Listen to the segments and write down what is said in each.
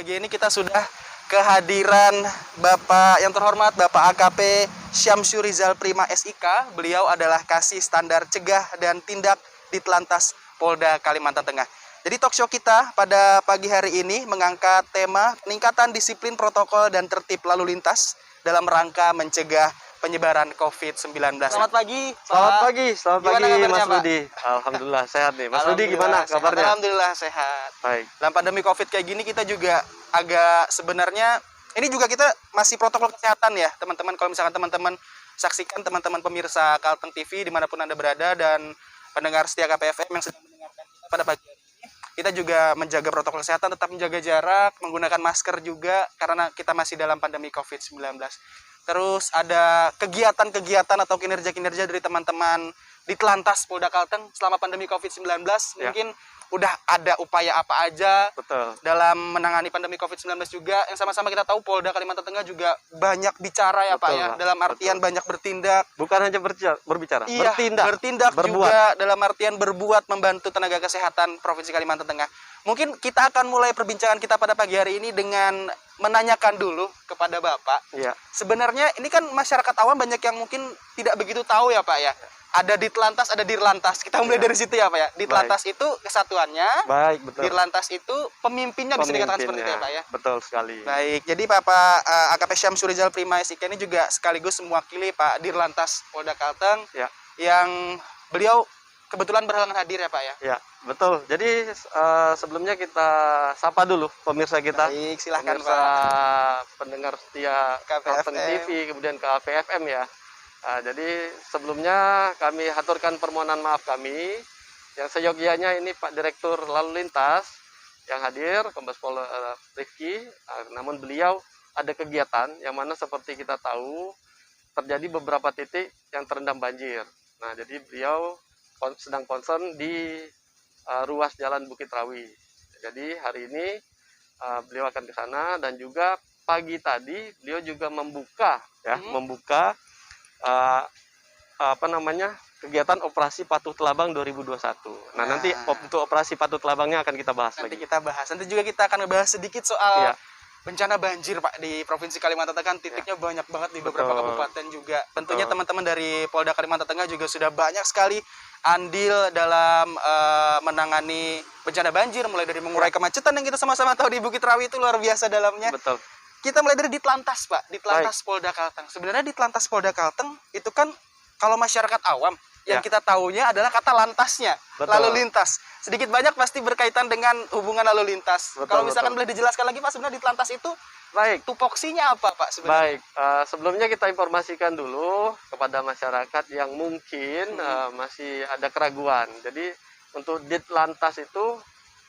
pagi ini kita sudah kehadiran Bapak yang terhormat, Bapak AKP Syamsu Rizal Prima SIK. Beliau adalah Kasih Standar Cegah dan Tindak Ditlantas Polda Kalimantan Tengah. Jadi talk show kita pada pagi hari ini mengangkat tema peningkatan disiplin protokol dan tertib lalu lintas dalam rangka mencegah penyebaran COVID-19. Selamat pagi, Pak. Selamat pagi Mas Pak? Rudi. Alhamdulillah sehat nih. Mas Rudi gimana kabarnya? Alhamdulillah sehat. Baik. Dalam pandemi COVID kayak gini kita juga agak sebenarnya ini juga kita masih protokol kesehatan ya teman-teman. Kalau misalkan teman-teman saksikan, teman-teman pemirsa Kalteng TV dimanapun Anda berada dan pendengar setia KPFM yang sedang mendengarkan kita pada pagi hari ini, kita juga menjaga protokol kesehatan, tetap menjaga jarak, menggunakan masker juga karena kita masih dalam pandemi COVID-19. Terus ada kegiatan-kegiatan atau kinerja-kinerja dari teman-teman Ditlantas Polda Kalteng selama pandemi COVID-19. Ya. Mungkin udah ada upaya apa aja Betul. dalam menangani pandemi COVID-19 juga. Yang sama-sama kita tahu Polda Kalimantan Tengah juga banyak bicara ya Betul, Pak ya. Pak. Dalam artian banyak bertindak. Bukan hanya berbicara, Iya, bertindak berbuat. juga dalam artian berbuat membantu tenaga kesehatan Provinsi Kalimantan Tengah. Mungkin kita akan mulai perbincangan kita pada pagi hari ini dengan menanyakan dulu kepada Bapak. Iya. Sebenarnya ini kan masyarakat awam banyak yang mungkin tidak begitu tahu ya Pak ya. Ada Ditlantas, ada Dirlantas. Kita mulai dari situ ya Pak ya. Ditlantas itu kesatuannya. Baik, betul. Dirlantas itu pemimpinnya bisa dikatakan seperti itu ya Pak ya. Betul sekali. Baik, jadi Bapak AKP Syamsu Rizal Prima SIK ini juga sekaligus mewakili Pak Dirlantas Polda Kalteng Ya. yang beliau kebetulan berhalangan hadir ya Pak ya. Ya, betul. Jadi sebelumnya kita sapa dulu pemirsa kita. Baik, silahkan Pemirsa Pak. pendengar setia Kalteng KPFM. TV, kemudian KPFM ya. Jadi sebelumnya kami haturkan permohonan maaf kami yang seyogianya ini Pak Direktur Lalu Lintas yang hadir, Kombes Pol Rifki, namun beliau ada kegiatan yang mana seperti kita tahu terjadi beberapa titik yang terendam banjir. Nah, jadi beliau sedang concern di ruas Jalan Bukit Rawi. Jadi hari ini beliau akan ke sana dan juga pagi tadi beliau juga membuka kegiatan operasi Patuh Telabang 2021. Nah, nanti untuk operasi Patuh Telabangnya akan kita bahas Nanti lagi. kita bahas. Nanti juga kita akan ngebahas sedikit soal Iya. bencana banjir Pak di Provinsi Kalimantan Tengah. Titiknya banyak banget di beberapa Betul. kabupaten juga. Tentunya Betul. teman-teman dari Polda Kalimantan Tengah juga sudah banyak sekali andil dalam menangani bencana banjir, mulai dari mengurai kemacetan yang kita sama-sama tahu di Bukit Rawi itu luar biasa dalamnya. Betul. Kita mulai dari Ditlantas Pak, Ditlantas Polda Kalteng. Sebenarnya Ditlantas Polda Kalteng itu kan kalau masyarakat awam yang kita tahunya adalah kata lantasnya, Betul. lalu lintas. Sedikit banyak pasti berkaitan dengan hubungan lalu lintas. Betul, Kalau misalkan betul. boleh dijelaskan lagi Pak, sebenarnya Ditlantas itu Baik. tupoksinya apa Pak sebenarnya? Baik, sebelumnya kita informasikan dulu kepada masyarakat yang mungkin masih ada keraguan. Jadi untuk Ditlantas itu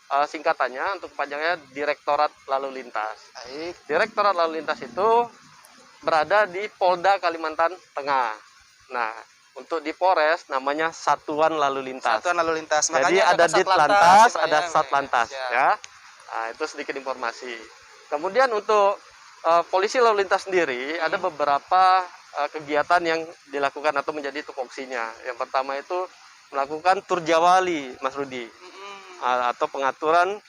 singkatannya untuk panjangnya Direktorat Lalu Lintas. Baik. Direktorat Lalu Lintas itu berada di Polda Kalimantan Tengah. Nah, untuk di Polres namanya Satuan Lalu Lintas. Satuan lalu lintas. Jadi Makanya ada Satlantas, Ditlantas, ya, Pak, ada ya. Satlantas, Ya. ya. Nah, itu sedikit informasi. Kemudian untuk polisi lalu lintas sendiri ada beberapa kegiatan yang dilakukan atau menjadi tupoksinya. Yang pertama itu melakukan tur jawali, Mas Rudi, atau pengaturan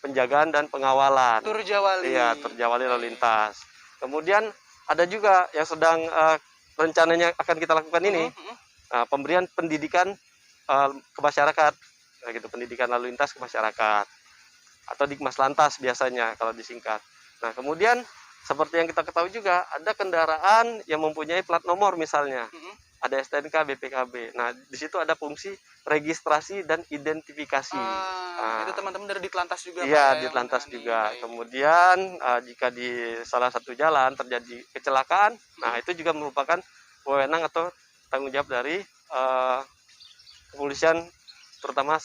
penjagaan dan pengawalan. Tur Jawali. Iya, tur jawali lalu lintas. Kemudian ada juga yang sedang rencananya akan kita lakukan ini, pemberian pendidikan ke masyarakat, gitu, pendidikan lalu lintas ke masyarakat, atau Dikmas Lantas biasanya kalau disingkat. Nah, kemudian seperti yang kita ketahui juga ada kendaraan yang mempunyai plat nomor misalnya, ada STNK, BPKB. Nah, di situ ada fungsi registrasi dan identifikasi. Itu teman-teman dari Ditlantas juga Pak, Iya, ya, di yang Lantas menangani. juga. Baik. Kemudian jika di salah satu jalan terjadi kecelakaan, nah itu juga merupakan wewenang atau tanggung jawab dari kepolisian, terutama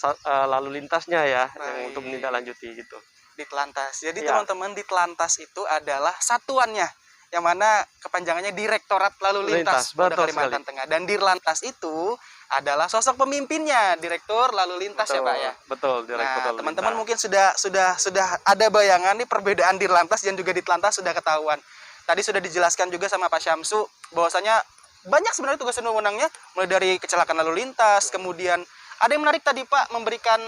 lalu lintasnya ya, yang untuk menindaklanjuti gitu. Ditlantas. Jadi Iya. teman-teman Ditlantas itu adalah satuannya, yang mana kepanjangannya Direktorat Lalu Lintas Polda betul Kalimantan sekali. Tengah. Dan Dirlantas itu adalah sosok pemimpinnya, Direktur Lalu Lintas ya Pak ya. Betul, Direktur Nah, Lalu teman-teman Lintas. mungkin sudah ada bayangan nih perbedaan Dirlantas dan juga Ditlantas sudah ketahuan. Tadi sudah dijelaskan juga sama Pak Syamsu bahwasanya banyak sebenarnya tugas dan wewenangnya, mulai dari kecelakaan lalu lintas, kemudian Ada yang menarik tadi Pak, memberikan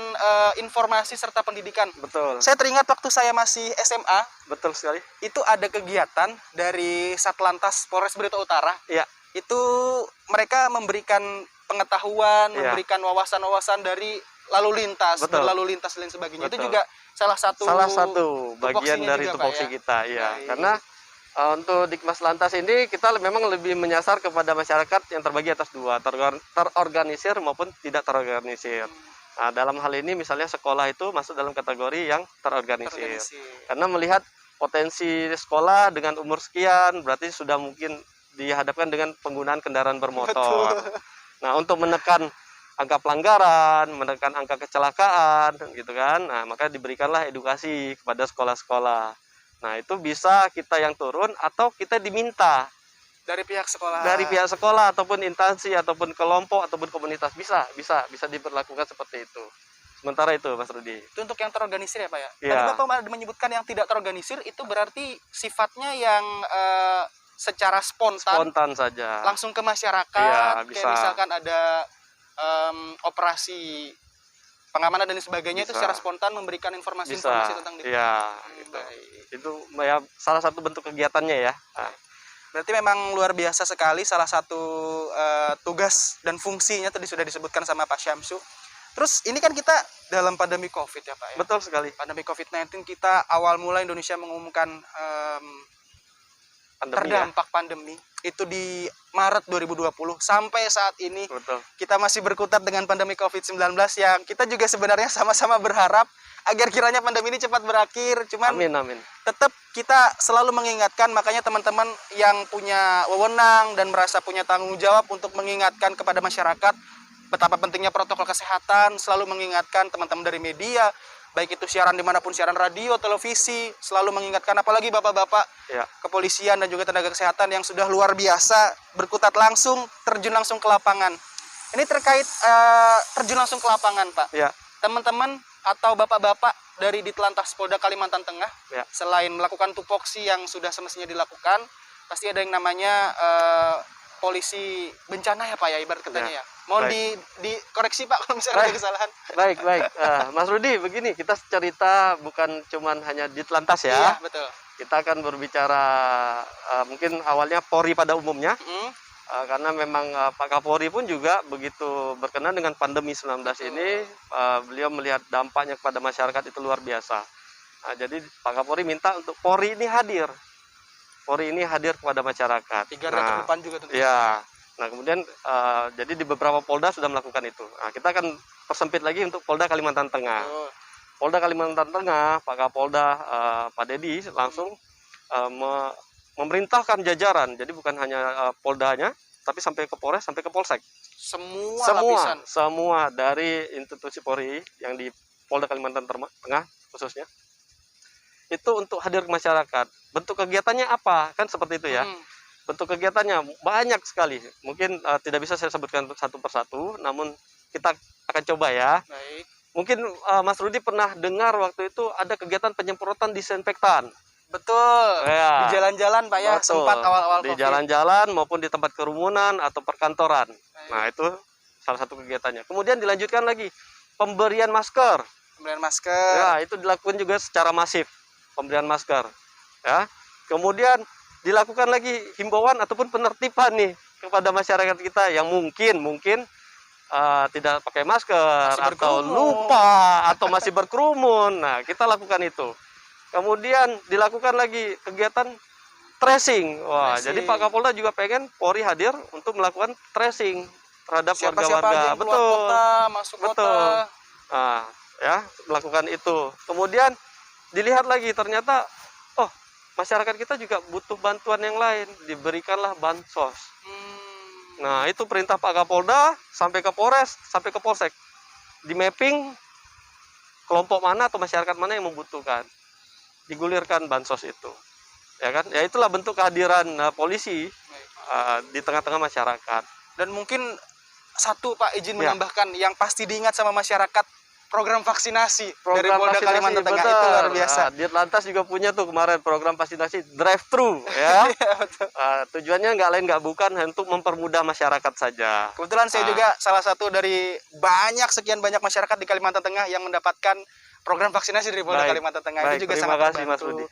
informasi serta pendidikan. Betul. Saya teringat waktu saya masih SMA, Betul sekali. itu ada kegiatan dari Satlantas Polres Barito Utara. Iya. Itu mereka memberikan pengetahuan, Iya. memberikan wawasan-wawasan dari lalu lintas, Betul. berlalu lintas dan lain sebagainya. Itu Betul. juga salah satu bagian dari juga, Pak, tupoksi ya? kita, ya. Baik. Karena untuk Dikmas Lantas ini kita memang lebih menyasar kepada masyarakat yang terbagi atas dua, terorganisir maupun tidak terorganisir. Nah, dalam hal ini misalnya sekolah itu masuk dalam kategori yang terorganisir. Karena melihat potensi sekolah dengan umur sekian, berarti sudah mungkin dihadapkan dengan penggunaan kendaraan bermotor. Betul. Nah, untuk menekan angka pelanggaran, menekan angka kecelakaan, gitu kan. Nah, maka diberikanlah edukasi kepada sekolah-sekolah. Nah, itu bisa kita yang turun atau kita diminta Dari pihak sekolah. dari pihak sekolah ataupun instansi ataupun kelompok ataupun komunitas, bisa diberlakukan seperti itu. Sementara itu, Mas Rudi. Itu untuk yang terorganisir ya Pak ya? Ya. Tadi Bapak menyebutkan yang tidak terorganisir, itu berarti sifatnya yang secara Spontan saja. langsung ke masyarakat. Iya, Kayak bisa. misalkan ada operasi pengamanan dan sebagainya, itu Bisa. secara spontan memberikan informasi Bisa. tentang itu. Iya, gitu. Itu ya salah satu bentuk kegiatannya ya. Nah, Berarti memang luar biasa sekali, salah satu tugas dan fungsinya tadi sudah disebutkan sama Pak Syamsu. Terus ini kan kita dalam pandemi COVID ya Pak ya? betul sekali. Pandemi COVID-19 kita awal mula Indonesia mengumumkan Pandemi ya. terdampak pandemi itu di Maret 2020 sampai saat ini Betul. kita masih berkutat dengan pandemi COVID-19 yang kita juga sebenarnya sama-sama berharap agar kiranya pandemi ini cepat berakhir. Cuman Amin. tetap kita selalu mengingatkan, makanya teman-teman yang punya wewenang dan merasa punya tanggung jawab untuk mengingatkan kepada masyarakat betapa pentingnya protokol kesehatan, selalu mengingatkan teman-teman dari media, baik itu siaran dimanapun, siaran radio, televisi, selalu mengingatkan, apalagi bapak-bapak Ya. kepolisian dan juga tenaga kesehatan yang sudah luar biasa berkutat langsung, terjun langsung ke lapangan. Ini terkait terjun langsung ke lapangan Pak. Ya. Teman-teman atau bapak-bapak dari Ditlantas Polda Kalimantan Tengah, Ya. selain melakukan tupoksi yang sudah semestinya dilakukan, pasti ada yang namanya polisi bencana ya Pak ya, ibarat katanya ya. Mohon dikoreksi Pak kalau misalnya ada kesalahan. Baik. Mas Rudi, begini, kita cerita bukan cuman hanya Ditlantas ya. Iya, betul. Kita akan berbicara mungkin awalnya Polri pada umumnya. Karena memang Pak Kapolri pun juga begitu berkenan dengan pandemi 19 ini, beliau melihat dampaknya kepada masyarakat itu luar biasa. Jadi Pak Kapolri minta untuk Polri ini hadir. Polri ini hadir kepada masyarakat. 3 ke depan juga tentunya. Ya. Nah, kemudian jadi di beberapa Polda sudah melakukan itu. Nah, kita akan persempit lagi untuk Polda Kalimantan Tengah. Polda Kalimantan Tengah, Pak Kapolda, Pak Dedi langsung memerintahkan jajaran. Jadi bukan hanya Poldanya, tapi sampai ke Polres, sampai ke Polsek. Lapisan. Semua dari institusi Polri yang di Polda Kalimantan Tengah khususnya. Itu untuk hadir ke masyarakat. Bentuk kegiatannya apa? Kan seperti itu ya. Bentuk kegiatannya banyak sekali. Mungkin tidak bisa saya sebutkan satu persatu, namun kita akan coba ya. Baik. Mungkin Mas Rudi pernah dengar waktu itu ada kegiatan penyemprotan disinfektan. Betul. Ya. Di jalan-jalan Pak ya, Betul. sempat awal-awal Di COVID. jalan-jalan maupun di tempat kerumunan atau perkantoran. Baik. Nah, itu salah satu kegiatannya. Kemudian dilanjutkan lagi pemberian masker. Pemberian masker. Ya, itu dilakukan juga secara masif. Pemberian masker. Ya. Kemudian dilakukan lagi himbauan ataupun penertiban nih kepada masyarakat kita yang mungkin tidak pakai masker atau lupa atau masih berkerumun. Nah, kita lakukan itu. Kemudian dilakukan lagi kegiatan tracing. Wah, jadi Pak Kapolda juga pengen Polri hadir untuk melakukan tracing terhadap warga-warga. Betul. Masuk kota. Nah, ya, melakukan itu. Kemudian dilihat lagi ternyata masyarakat kita juga butuh bantuan yang lain, diberikanlah bansos. Nah, itu perintah Pak Kapolda sampai ke Polres, sampai ke Polsek. Di mapping kelompok mana atau masyarakat mana yang membutuhkan. Digulirkan bansos itu. Ya kan? Ya itulah bentuk kehadiran polisi di tengah-tengah masyarakat. Dan mungkin satu Pak izin menambahkan yang pasti diingat sama masyarakat program vaksinasi dari Program Polda vaksinasi, Kalimantan Tengah itu benar. luar biasa. Dirlantas juga punya tuh kemarin program vaksinasi drive-thru ya. Tujuannya nggak lain nggak bukan untuk mempermudah masyarakat saja. Kebetulan saya juga salah satu dari sekian banyak masyarakat di Kalimantan Tengah yang mendapatkan program vaksinasi dari Polda Baik, Kalimantan Tengah. baik, Itu juga terima sangat kasih, Mas membantu. Budi.